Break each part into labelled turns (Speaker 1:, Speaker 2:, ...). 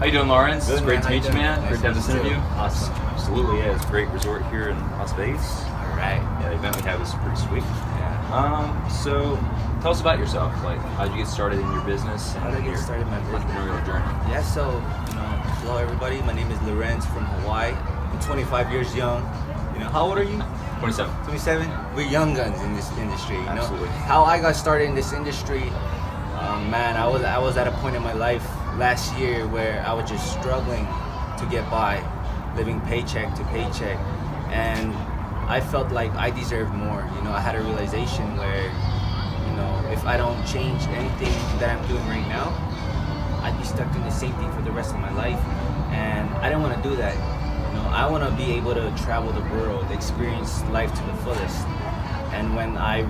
Speaker 1: How you doing, Lorenz?
Speaker 2: Good,
Speaker 1: It's great
Speaker 2: man.
Speaker 1: to meet you, man.
Speaker 2: Nice
Speaker 1: Great to have this
Speaker 2: to meet you
Speaker 1: interview.
Speaker 2: too.
Speaker 1: Awesome.
Speaker 2: Absolutely, yeah. It's a great resort here in Las Vegas.
Speaker 1: All right.
Speaker 2: Yeah, the event we have is pretty sweet.
Speaker 1: Yeah. So tell us about yourself. Like, how'd you get started in your business?
Speaker 3: How did I get started in my business?
Speaker 1: Entrepreneurial journey.
Speaker 3: Yeah, so, hello everybody. My name is Lorenz from Hawaii. I'm 25 years young. How old are you?
Speaker 1: 27.
Speaker 3: 27? We're young guns in this industry,
Speaker 1: Absolutely.
Speaker 3: How I got started in this industry, man, I was at a point in my life last year where I was just struggling to get by, living paycheck to paycheck. And I felt like I deserved more. I had a realization where, if I don't change anything that I'm doing right now, I'd be stuck doing the same thing for the rest of my life. And I didn't want to do that. I want to be able to travel the world, experience life to the fullest. And when I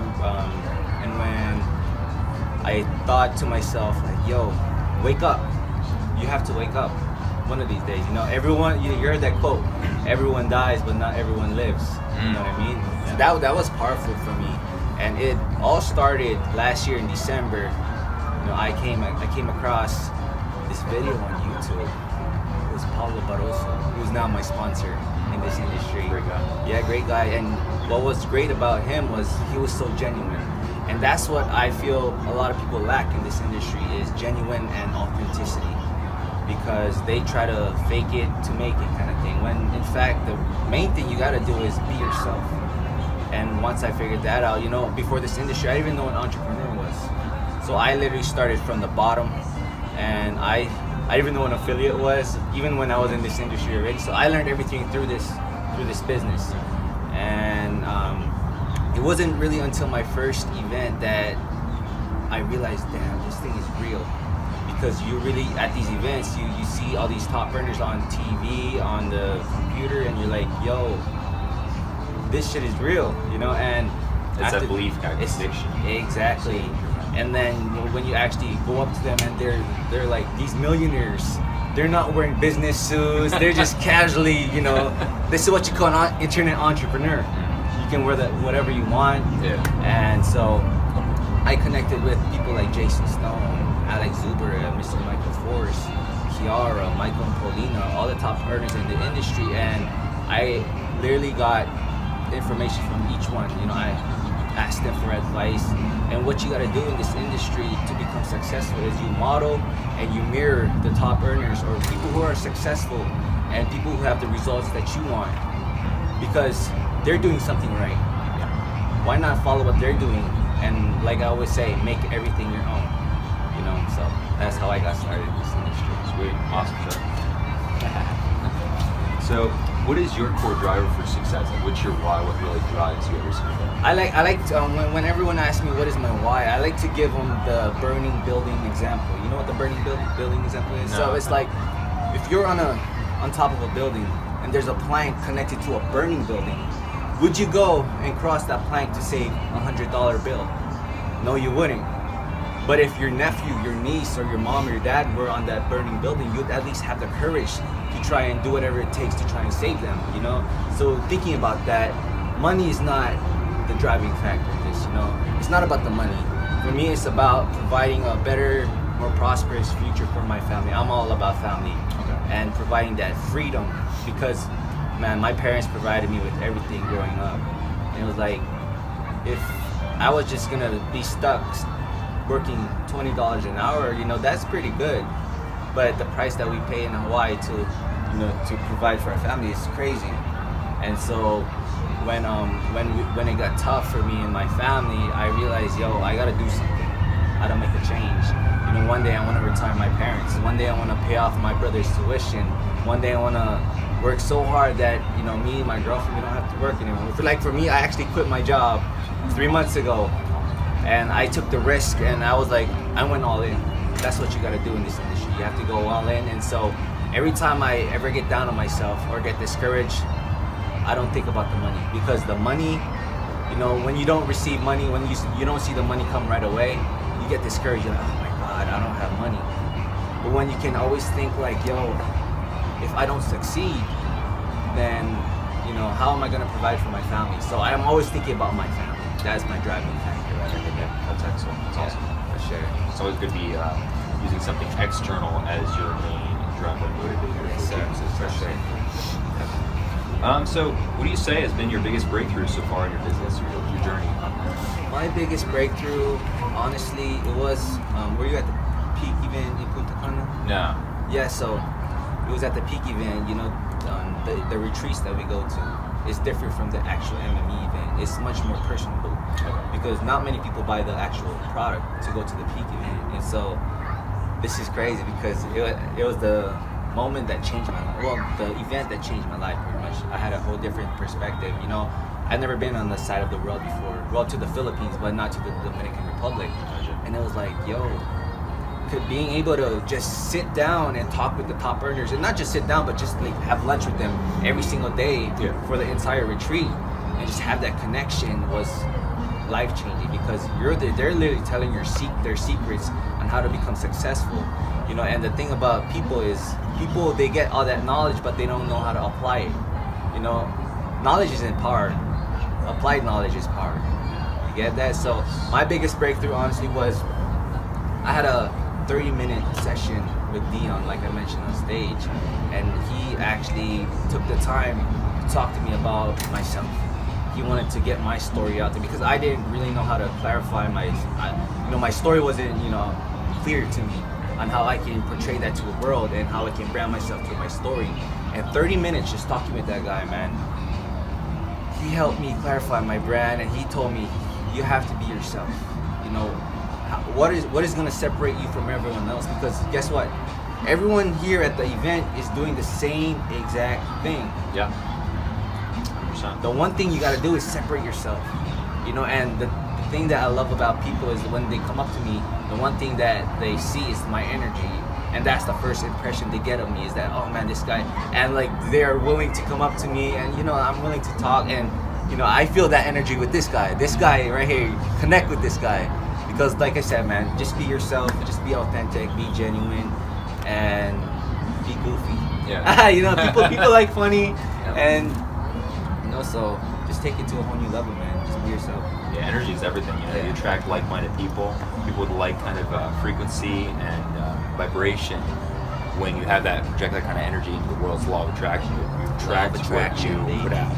Speaker 3: thought to myself, like, yo, wake up. You have to wake up one of these days. Everyone, you heard that quote, everyone dies, but not everyone lives. You know what I mean? So that was powerful for me. And it all started last year in December. I came across this video on YouTube. It was Paulo Barroso, who's now my sponsor in this industry.
Speaker 1: Great guy.
Speaker 3: Yeah, great guy. And what was great about him was he was so genuine. And that's what I feel a lot of people lack in this industry is genuine and authenticity. Because they try to fake it to make it kind of thing. When in fact, the main thing you gotta do is be yourself. And once I figured that out, before this industry, I didn't even know what an entrepreneur was. So I literally started from the bottom, and I didn't even know what an affiliate was, even when I was in this industry already. So I learned everything through this business. And it wasn't really until my first event that I realized, damn, this thing is real. Because you really, at these events, you see all these top earners on TV, on the computer, and you're like, yo, this shit is real, and
Speaker 2: It's that belief kind of conviction.
Speaker 3: Exactly. And then when you actually go up to them and they're like these millionaires, they're not wearing business suits, they're just casually, this is what you call an internet entrepreneur. You can wear whatever you want.
Speaker 1: Yeah.
Speaker 3: And so I connected with people like Jason Stone, Alex Zuber, Mr. Michael Force, Kiara, Michael Polina, all the top earners in the industry, and I literally got information from each one. I asked them for advice. And what you got to do in this industry to become successful is you model and you mirror the top earners or people who are successful and people who have the results that you want, because they're doing something right. Why not follow what they're doing? And like I always say, make everything your own. So that's how I got started in this industry.
Speaker 1: Sweet. Awesome shit. So, what is your core driver for success? Like, what's your why? What really drives you every single day?
Speaker 3: I like when everyone asks me what is my why, I like to give them the burning building example. You know what the burning building example is?
Speaker 1: No.
Speaker 3: So it's like if you're on top of a building and there's a plank connected to a burning building, would you go and cross that plank to save $100 bill? No, you wouldn't. But if your nephew, your niece, or your mom or your dad were on that burning building, you'd at least have the courage to try and do whatever it takes to try and save them, So thinking about that, money is not the driving factor in this, It's not about the money. For me, it's about providing a better, more prosperous future for my family. I'm all about family.
Speaker 1: Okay.
Speaker 3: And providing that freedom, because, man, my parents provided me with everything growing up. And it was like, if I was just gonna be stuck working $20 an hour, that's pretty good. But the price that we pay in Hawaii to provide for our family is crazy. And so when it got tough for me and my family, I realized, yo, I gotta do something. I gotta make a change. One day I want to retire my parents. One day I want to pay off my brother's tuition. One day I want to work so hard that me and my girlfriend, we don't have to work anymore. For me, I actually quit my job 3 months ago. And I took the risk, and I was like, I went all in. That's what you gotta do in this industry. You have to go all in. And so every time I ever get down on myself or get discouraged, I don't think about the money. Because the money, when you don't receive money, when you don't see the money come right away, you get discouraged. You're like, oh my God, I don't have money. But when you can always think like, yo, if I don't succeed, then, how am I gonna provide for my family? So I'm always thinking about my family. That's my driving factor.
Speaker 1: That's excellent. That's awesome.
Speaker 3: For sure.
Speaker 1: It's always good to be using something external as your main driving
Speaker 2: So what do you say has been your biggest breakthrough so far in your business, or your journey?
Speaker 3: My biggest breakthrough, honestly, it was, were you at the peak event in Punta Cana?
Speaker 2: No.
Speaker 3: Yeah, so it was at the peak event, you know, the retreats that we go to is different from the actual MME event. It's much more personable because not many people buy the actual product to go to the peak event. And so this is crazy because it was the moment that changed my life. Well, the event that changed my life pretty much. I had a whole different perspective, you know. I'd never been on the side of the world before. Well, to the Philippines, but not to the Dominican Republic. And it was like, yo, being able to just sit down and talk with the top earners, and not just sit down, but just like have lunch with them every single day for the entire retreat, and just have that connection was life changing because they're literally telling their secrets on how to become successful, you know. And the thing about people is they get all that knowledge, but they don't know how to apply it. You know, knowledge isn't power. Applied knowledge is power. You get that? So my biggest breakthrough, honestly, was I had a 30-minute session with Dion, like I mentioned on stage, and he actually took the time to talk to me about myself. He wanted to get my story out there because I didn't really know how to clarify my story wasn't, you know, clear to me on how I can portray that to the world and how I can brand myself through my story. And 30 minutes just talking with that guy, man, he helped me clarify my brand, and he told me, you have to be yourself. You know, what is going to separate you from everyone else? Because guess what? Everyone here at the event is doing the same exact thing.
Speaker 2: Yeah. 100%.
Speaker 3: The one thing you got to do is separate yourself. You know, and the thing that I love about people is when they come up to me, the one thing that they see is my energy. And that's the first impression they get of me, is that, oh man, this guy, and like they're willing to come up to me, and you know, I'm willing to talk, and you know, I feel that energy with this guy right here, connect with this guy, because like I said, man, just be yourself, just be authentic, be genuine, and be goofy.
Speaker 2: Yeah.
Speaker 3: You know, people like funny, and you know, so just take it to a whole new level, man. Just be yourself.
Speaker 2: Yeah, energy is everything. You know, you attract like-minded people with like kind of frequency and vibration. When you have that, project that kind of energy into the world's law of attraction, you attract what you put out.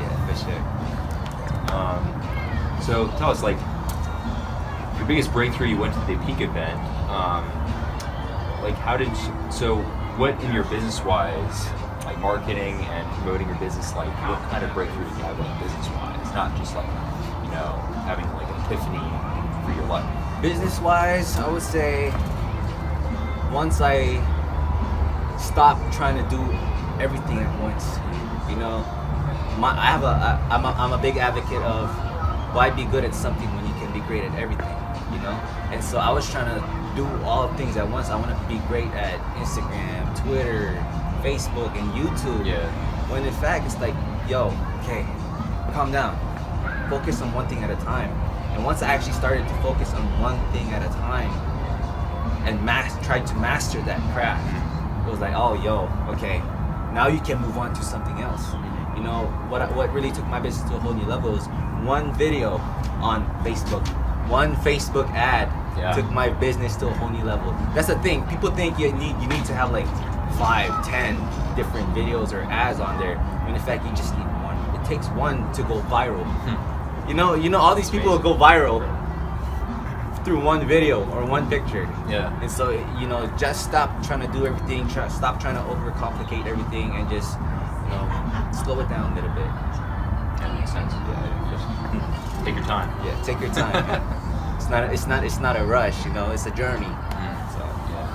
Speaker 3: Yeah, for sure.
Speaker 2: So tell us, like, your biggest breakthrough. You went to the Peak event. Like, what in your business-wise, like marketing and promoting your business, like, what kind of breakthrough did you have like business-wise? Not just like, you know, having like an epiphany for your life.
Speaker 3: Business-wise, I would say once I stopped trying to do everything at once, you know, I'm a big advocate of why be good at something when you can be great at everything, you know. And so I was trying to do all things at once. I want to be great at Instagram, Twitter, Facebook, and YouTube.
Speaker 2: Yeah.
Speaker 3: When in fact it's like, yo, okay, calm down, focus on one thing at a time. And once I actually started to focus on one thing at a time and tried to master that craft, it was like, oh, yo, okay, now you can move on to something else. You know, what really took my business to a whole new level was one video on Facebook, one Facebook ad took my business to a whole new level. That's the thing. People think you need to have like 5, 10 different videos or ads on there. When in fact, you just need one. It takes one to go viral. You know, all these people go viral through one video or one picture.
Speaker 2: Yeah.
Speaker 3: And so, you know, just stop trying to do everything. Stop trying to overcomplicate everything, and just, you know, slow it down a little bit.
Speaker 2: That makes sense. Yeah. Just take your time.
Speaker 3: Yeah, take your time. Yeah. It's not a rush. You know, it's a journey. So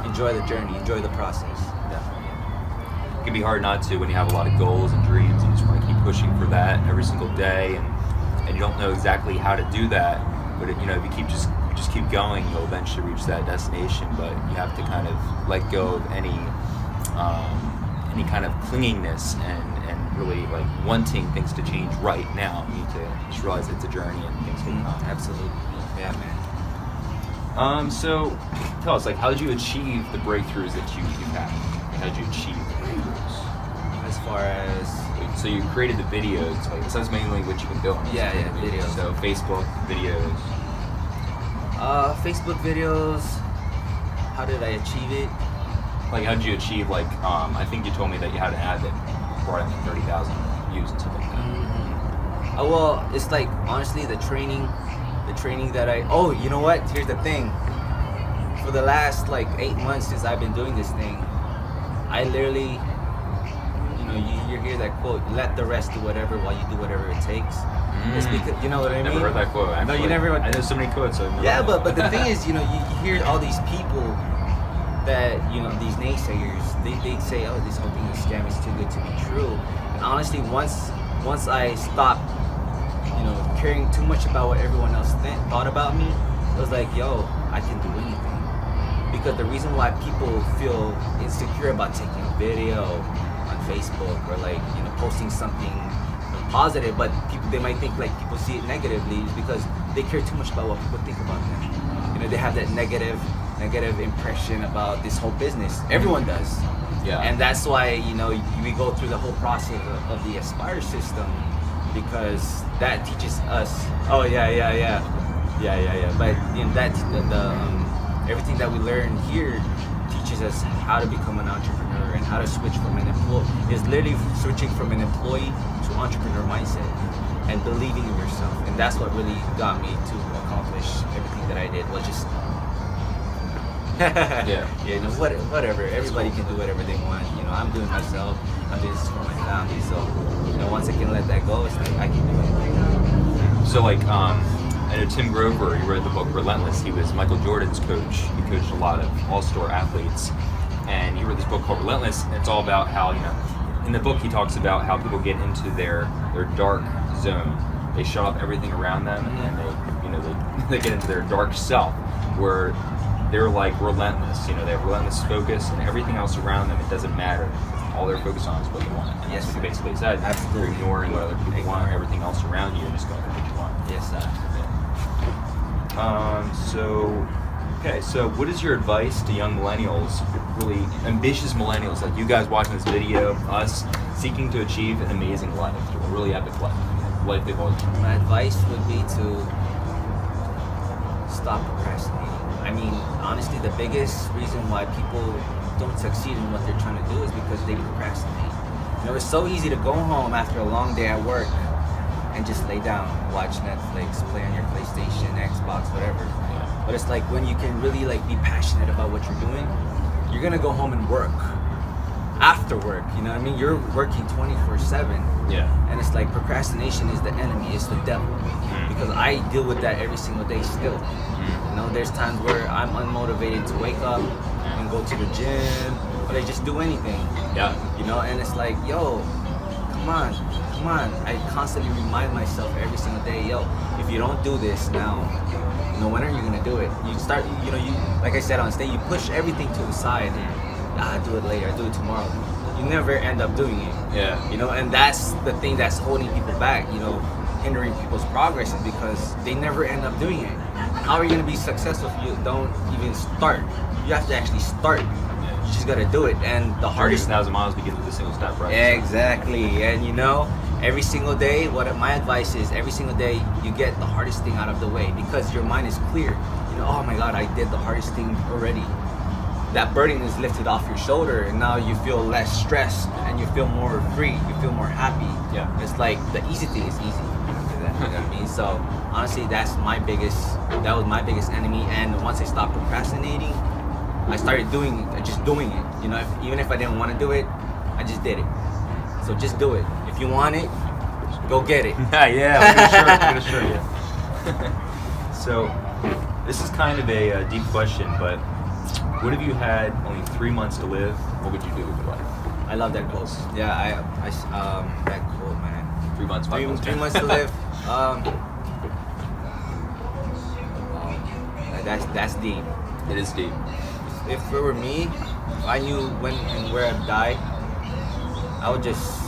Speaker 3: enjoy the journey. Enjoy the process.
Speaker 2: Definitely. It can be hard not to when you have a lot of goals and dreams, and you just want to keep pushing for that every single day, and you don't know exactly how to do that. But you know, if you just keep going, you'll eventually reach that destination. But you have to kind of let go of any kind of clinginess and really like wanting things to change right now. You need to just realize it's a journey and things can come.
Speaker 3: Absolutely. Yeah, man.
Speaker 2: So tell us, like, how did you achieve the breakthroughs that you've had? How did you achieve the breakthroughs?
Speaker 3: As far as,
Speaker 2: so you created the videos, like, so that's mainly what you've been doing.
Speaker 3: Yeah, videos.
Speaker 2: So Facebook videos.
Speaker 3: Facebook videos. How did I achieve it?
Speaker 2: Like, how did you achieve, like, I think you told me that you had an ad that brought in like 30,000, interviews and stuff like that?
Speaker 3: Oh, well, it's like, honestly, the training that oh, you know what? Here's the thing. For the last like 8 months since I've been doing this thing, I literally, you hear that quote, let the rest do whatever while you do whatever it takes. It's because, you know what I mean?
Speaker 2: Never heard that quote. Actually.
Speaker 3: No, you never.
Speaker 2: I know so many quotes.
Speaker 3: Yeah, but the thing is, you hear all these people that, these naysayers, they say, oh, this whole thing is a scam, it's too good to be true. And honestly, once I stopped, caring too much about what everyone else thought about me, it was like, yo, I can do anything. Because the reason why people feel insecure about taking a video on Facebook or like, posting something positive, but they might think like people see it negatively, is because they care too much about what people think about them. They have that negative impression about this whole business. Everyone does.
Speaker 2: Yeah.
Speaker 3: And that's why, we go through the whole process of the Aspire system, because that teaches us. Oh yeah. But everything that we learn here teaches us how to become an entrepreneur and how to switch from an employee. Is literally switching from an employee to entrepreneur mindset and believing in yourself. And that's what really got me to accomplish everything that I did. Was just whatever. Everybody can do whatever they want. I'm doing myself. I'm doing this for my family. So, once I can let that go, it's like I can do it.
Speaker 2: So like, I know Tim Grover, he wrote the book Relentless. He was Michael Jordan's coach. He coached a lot of all-star athletes. And he wrote this book called Relentless. And it's all about how, in the book he talks about how people get into their dark zone. They shut off everything around them, and they get into their dark self, where they're like relentless. They have relentless focus, and everything else around them, it doesn't matter. All they're focused on is what they want. And
Speaker 3: Yes,
Speaker 2: that's what he basically said.
Speaker 3: Absolutely.
Speaker 2: You're ignoring what other people want, everything else around you, and just going for what you want.
Speaker 3: Yes, sir.
Speaker 2: So what is your advice to young millennials, really ambitious millennials, like you guys watching this video, us seeking to achieve an amazing life, a really epic life they've always wanted?
Speaker 3: My advice would be to stop procrastinating. I mean, honestly, the biggest reason why people don't succeed in what they're trying to do is because they procrastinate. It's so easy to go home after a long day at work and just lay down, watch Netflix, play on your PlayStation, Xbox, whatever.
Speaker 2: Yeah.
Speaker 3: But it's like when you can really like be passionate about what you're doing, you're gonna go home and work. After work, you're working 24/7.
Speaker 2: Yeah.
Speaker 3: And it's like procrastination is the enemy, it's the devil. Because I deal with that every single day still. There's times where I'm unmotivated to wake up and go to the gym, or I just do anything.
Speaker 2: Yeah.
Speaker 3: And it's like, yo, come on. I constantly remind myself every single day, yo, if you don't do this now, when are you gonna do it? You start, you like I said on stage, you push everything to the side. I'll do it later, I'll do it tomorrow. You never end up doing it.
Speaker 2: Yeah.
Speaker 3: And that's the thing that's holding people back, hindering people's progress, is because they never end up doing it. How are you gonna be successful if you don't even start? You have to actually start. You just gotta do it. And the hardest
Speaker 2: 1,000 miles begins with a single step, right?
Speaker 3: Exactly. And every single day, my advice is, every single day you get the hardest thing out of the way, because your mind is clear. Oh my God, I did the hardest thing already. That burden is lifted off your shoulder, and now you feel less stressed and you feel more free, you feel more happy.
Speaker 2: Yeah.
Speaker 3: It's like the easy thing is easy after that. You know what I mean? So honestly, that was my biggest enemy. And once I stopped procrastinating, I started doing it. Even if I didn't want to do it, I just did it. So just do it. If you want it, go get it.
Speaker 2: Yeah, I'm gonna show you. So, this is kind of a deep question, but what if you had only 3 months to live? What would you do with your life?
Speaker 3: I love that quote. Yeah, that quote, man.
Speaker 2: 3 months, 5 months.
Speaker 3: 3 months to live. That's deep.
Speaker 2: It is deep.
Speaker 3: If it were me, if I knew when and where I'd die, I would just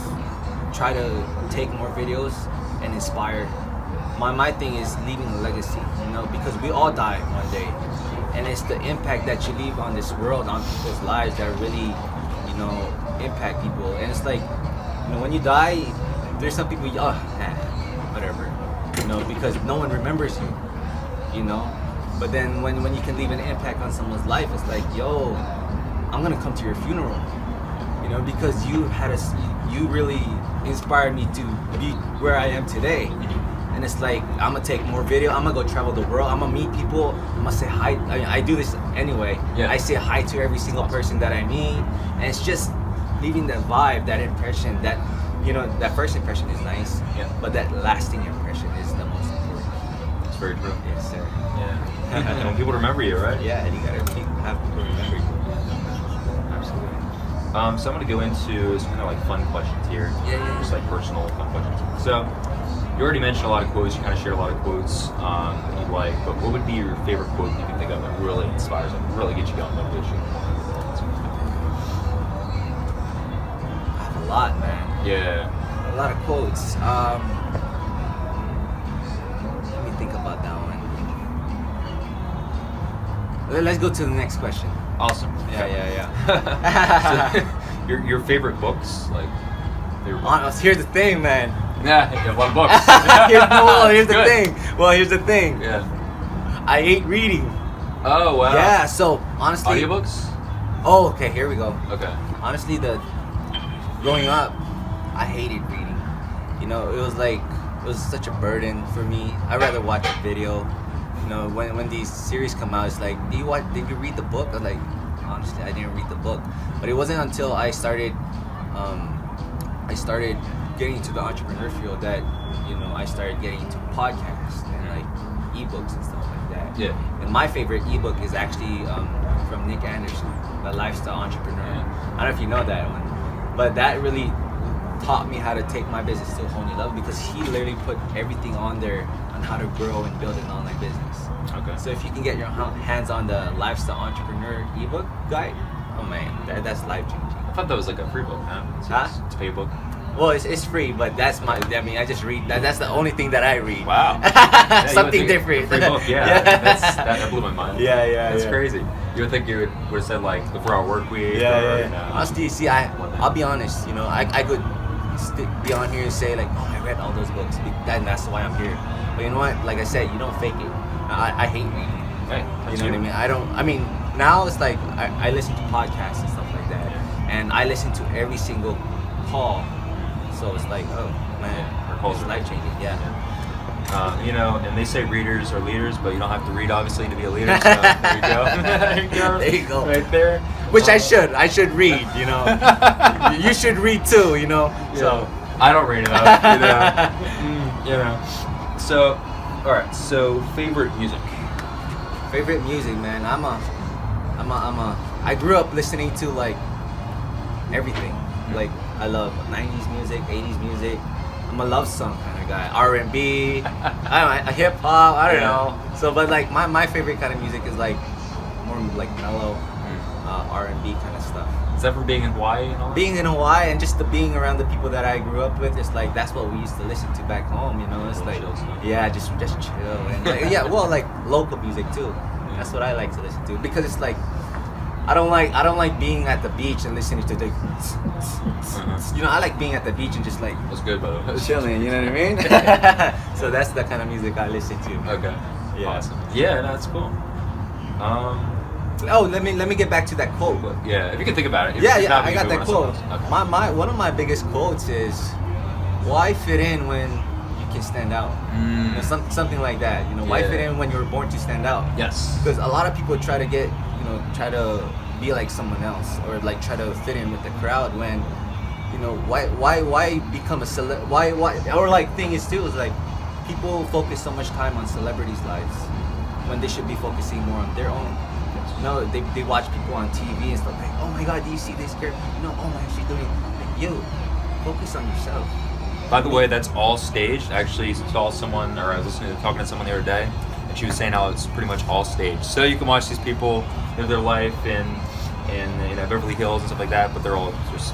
Speaker 3: try to take more videos and inspire. My thing is leaving a legacy, because we all die one day. And it's the impact that you leave on this world, on people's lives, that really, impact people. And it's like, when you die, there's some people, whatever, because no one remembers you, But then when you can leave an impact on someone's life, it's like, yo, I'm gonna come to your funeral. know, because you really inspired me to be where I am today. And it's like, I'm gonna take more video, I'm gonna go travel the world, I'm gonna meet people, I'm gonna say hi. I mean, I do this anyway.
Speaker 1: Yeah.
Speaker 3: I say hi to every single person that I meet, and it's just leaving that vibe, that impression, that, you know, that first impression is nice,
Speaker 1: Yeah.
Speaker 3: but that lasting impression is the most important.
Speaker 1: It's very true.
Speaker 3: Yes, sir.
Speaker 1: Yeah. You want people to remember you, right?
Speaker 3: Yeah, and you gotta have people remember you.
Speaker 1: Absolutely. So I'm going to go into some kind of like fun questions here.
Speaker 3: Yeah.
Speaker 1: Just like personal fun questions. So you already mentioned a lot of quotes. You kind of shared a lot of quotes that you like. But what would be your favorite quote that you can think of that really inspires and really gets you going, motivates you?
Speaker 3: I have a lot, man.
Speaker 1: Yeah.
Speaker 3: A lot of quotes. Let me think about that one. Let's go to the next question.
Speaker 1: Awesome.
Speaker 3: Yeah.
Speaker 1: So, your favorite books, like favorite books?
Speaker 3: Honest, here's the thing, man.
Speaker 1: Yeah, you have a lot of books.
Speaker 3: Here's the thing.
Speaker 1: Yeah.
Speaker 3: I hate reading.
Speaker 1: Oh wow.
Speaker 3: Yeah, so honestly.
Speaker 1: Audiobooks?
Speaker 3: Oh, okay, here we go.
Speaker 1: Okay.
Speaker 3: Honestly, growing up, I hated reading. You know, it was such a burden for me. I'd rather watch a video. You know, when these series come out, it's like, did you read the book? I'm like, honestly, I didn't read the book. But it wasn't until I started getting into the entrepreneur field that, you know, I started getting into podcasts and like ebooks and stuff like that.
Speaker 1: Yeah.
Speaker 3: And my favorite ebook is actually from Nick Anderson, The Lifestyle Entrepreneur. I don't know if you know that one, but that really taught me how to take my business to a whole new level, because he literally put everything on there on how to grow and build an online business.
Speaker 1: Okay.
Speaker 3: So if you can get your hands on the Lifestyle Entrepreneur ebook guide, oh man, that's life changing.
Speaker 1: I thought that was like a free book, huh? It's a paid book.
Speaker 3: Well, it's free, but I just read that. That's the only thing that I read.
Speaker 1: Wow.
Speaker 3: Something
Speaker 1: you would think
Speaker 3: different.
Speaker 1: A free book, yeah. That blew my mind.
Speaker 3: Yeah.
Speaker 1: That's crazy. You would think you would have said like the 4-hour work week.
Speaker 3: Yeah.
Speaker 1: You know,
Speaker 3: Honestly, see, I'll be honest. You know, I could be on here and say like, oh, I read all those books, and that's why I'm here. But you know what? Like I said, you don't fake it. I hate reading.
Speaker 1: Hey,
Speaker 3: You know what I mean? Now it's like I listen to podcasts and stuff like that, and I listen to every single call. So it's like, oh man,
Speaker 1: Our calls
Speaker 3: it's
Speaker 1: are
Speaker 3: life changing. Yeah.
Speaker 1: You know, and they say readers are leaders, but you don't have to read obviously to be a leader. So there you go.
Speaker 3: There you go.
Speaker 1: Right there.
Speaker 3: Which I should read. You know, you should read too. You know. So
Speaker 1: I don't read enough. You know. So, all right. So, favorite music.
Speaker 3: favorite music, man. I grew up listening to like everything. Like I love 90s music, 80s music. I'm a love song kind of guy. R&B, I don't know, hip hop. I don't know. So, but like my favorite kind of music is like more like mellow R&B kind of stuff.
Speaker 1: Is that for being in Hawaii and all that?
Speaker 3: Being in Hawaii and just being around the people that I grew up with, it's like that's what we used to listen to back home. You know, it's like
Speaker 1: Chill stuff.
Speaker 3: yeah, just chill and like, yeah, well, like local music too. That's what I like to listen to because it's like I don't like being at the beach and listening to the you know, I like being at the beach and just like
Speaker 1: That's good, by the way.
Speaker 3: chilling, you know what I mean? So that's the kind of music I listen to.
Speaker 1: Okay.
Speaker 3: Yeah.
Speaker 1: Awesome. Yeah, that's cool.
Speaker 3: Oh, let me get back to that quote.
Speaker 1: Yeah, if you can think about it. If
Speaker 3: Yeah,
Speaker 1: it's not
Speaker 3: I got
Speaker 1: moving
Speaker 3: that
Speaker 1: on
Speaker 3: quote.
Speaker 1: something else. Okay.
Speaker 3: My one of my biggest quotes is, "Why fit in when you can stand out?" You know, something like that. You know, why
Speaker 1: Yeah.
Speaker 3: fit in when you were born to stand out?
Speaker 1: Yes.
Speaker 3: Because a lot of people try to try to be like someone else or like try to fit in with the crowd when, you know, why become a why or like thing is too is like people focus so much time on celebrities' lives when they should be focusing more on their own. No, they watch people on TV and stuff like, oh my God, do you see this girl? You know, oh my, she's doing like, yo, focus on yourself.
Speaker 1: By the way, that's all staged. I actually saw someone, or I was talking to someone the other day, and she was saying how it's pretty much all staged. So you can watch these people live their life in you know, Beverly Hills and stuff like that, but they're just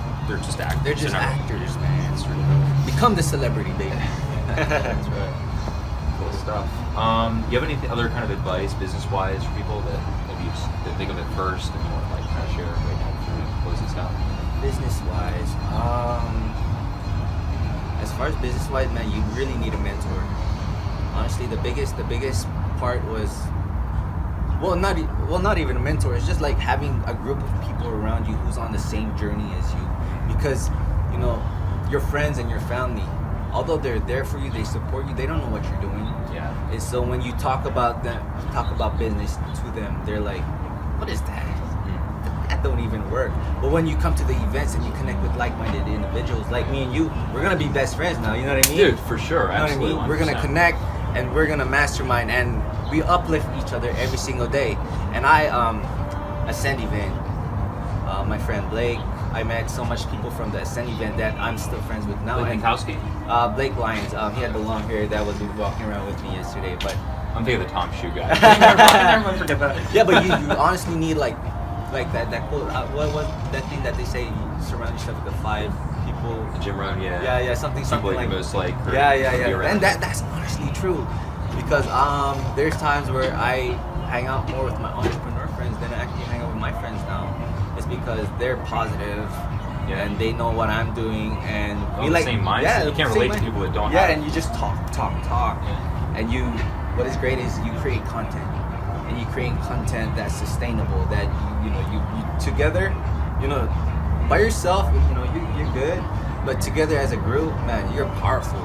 Speaker 1: actors.
Speaker 3: They're just
Speaker 1: not-
Speaker 3: actors, man.
Speaker 1: That's true.
Speaker 3: Become the celebrity, baby.
Speaker 1: That's right. Cool stuff. You have any other kind of advice, business-wise, for people that maybe that think of it first and you want to like kind of share it right now before we close this out?
Speaker 3: Business-wise, as far as business-wise, man, you really need a mentor. Honestly, the biggest part was, not even a mentor. It's just like having a group of people around you who's on the same journey as you, because you know your friends and your family, although they're there for you, they support you, they don't know what you're doing.
Speaker 2: Yeah.
Speaker 3: And so when you talk about business to them, they're like, what is that? That don't even work. But when you come to the events and you connect with like-minded individuals like me and you, we're gonna be best friends now. You know what I mean?
Speaker 2: Dude, for sure.
Speaker 3: You know what I
Speaker 2: Absolutely.
Speaker 3: mean? We're gonna
Speaker 2: 100%.
Speaker 3: connect and we're gonna mastermind and we uplift each other every single day. And I Ascend event, my friend Blake. I met so much people from the Ascend event that I'm still friends with now.
Speaker 2: Blake
Speaker 3: And,
Speaker 2: Minkowski?
Speaker 3: Blake Lyons. He had the long hair that was walking around with me yesterday. But
Speaker 2: I'm thinking of the Tom Shoe guy.
Speaker 3: never mind, forget that. Yeah, but you honestly need like that quote. What was that thing that they say? You surround yourself with the 5 people.
Speaker 2: Jim Rohn, yeah.
Speaker 3: Yeah, something
Speaker 2: People
Speaker 3: like.
Speaker 2: you most like. or
Speaker 3: Yeah.
Speaker 2: be around.
Speaker 3: And that's honestly true, because there's times where I hang out more with my entrepreneur friends than I actually hang out with my friends now. It's because they're positive.
Speaker 2: Yeah.
Speaker 3: And they know what I'm doing, and
Speaker 2: All the same mindset. You can't
Speaker 3: same
Speaker 2: relate to
Speaker 3: mind-
Speaker 2: people that don't
Speaker 3: Yeah,
Speaker 2: have it.
Speaker 3: and you just talk.
Speaker 2: Yeah.
Speaker 3: And what is great is you create content, and you create content that's sustainable. That you together, by yourself, you're good, but together as a group, man, you're powerful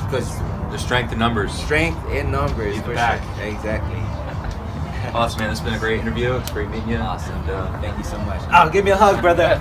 Speaker 3: because
Speaker 2: There's strength in numbers.
Speaker 3: strength in numbers.
Speaker 2: Lead the
Speaker 3: for
Speaker 2: pack.
Speaker 3: sure. Exactly.
Speaker 2: Awesome, man. This has been a great interview. It's great meeting you.
Speaker 3: Awesome.
Speaker 2: And,
Speaker 3: Thank you so much. Oh, give me a hug, brother.